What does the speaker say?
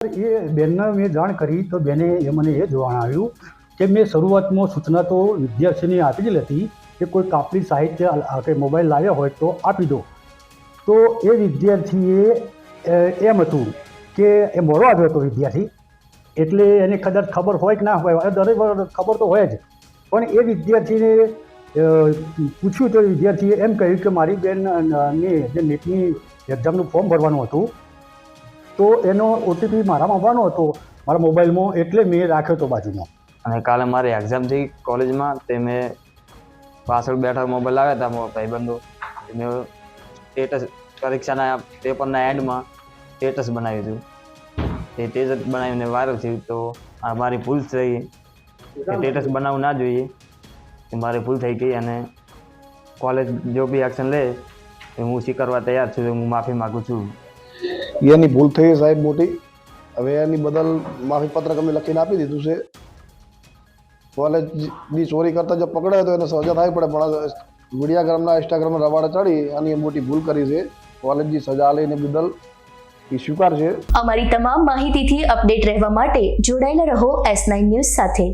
એ બેનને મેં જાણ કરી તો બેને મને એ જણાવ્યું કે મેં શરૂઆતમાં સૂચના તો વિદ્યાર્થીને આપી જ હતી કે કોઈ કાપલી સાહિત્ય કે મોબાઈલ લાવ્યા હોય તો આપી દો. તો એ વિદ્યાર્થીએ એમ હતું કે એ મોડો આવ્યો હતો વિદ્યાર્થી, એટલે એને કદાચ ખબર હોય કે ના હોય, દરેક ખબર તો હોય જ, પણ એ વિદ્યાર્થીને પૂછ્યું તો વિદ્યાર્થીએ એમ કહ્યું કે મારી બેનને જે નીટની એક્ઝામનું ફોર્મ ભરવાનું હતું તો એનો ઓટીપી મારામાં આવવાનો હતો મારા મોબાઈલમાં, એટલે મેં રાખ્યો હતો બાજુમાં. અને કાલે મારી એક્ઝામ થઈ કોલેજમાં, તે મેં પાછળ બેઠા મોબાઈલ આવ્યા હતા મારા ભાઈબંધો, મેં સ્ટેટસ પરીક્ષાના પેપરના એન્ડમાં સ્ટેટસ બનાવ્યું હતું. તે સ્ટેટસ બનાવીને વાયરલ થયું. તો મારી ભૂલ થઈ, સ્ટેટસ બનાવવું ના જોઈએ, એ મારી ભૂલ થઈ ગઈ. અને કોલેજ જો બી એક્શન લે એ હું સ્વીકારવા તૈયાર છું, હું માફી માગું છું. એની ભૂલ થઈ સાહેબ મોટી, હવે એની બદલ માફી પત્રક અમે લખીને આપી દીધું છે. કોલેજની ચોરી કરતા જો પકડાય તો એને સજા થાય પડે, પણ મીડિયાગ્રામના ઇન્સ્ટાગ્રામના રવાડે ચડી અને એ મોટી ભૂલ કરી છે. કોલેજની સજા લઈને બદલ એ સ્વીકાર છે. અમારી તમામ માહિતીથી અપડેટ રહેવા માટે જોડાયેલા રહો S9 ન્યૂઝ સાથે.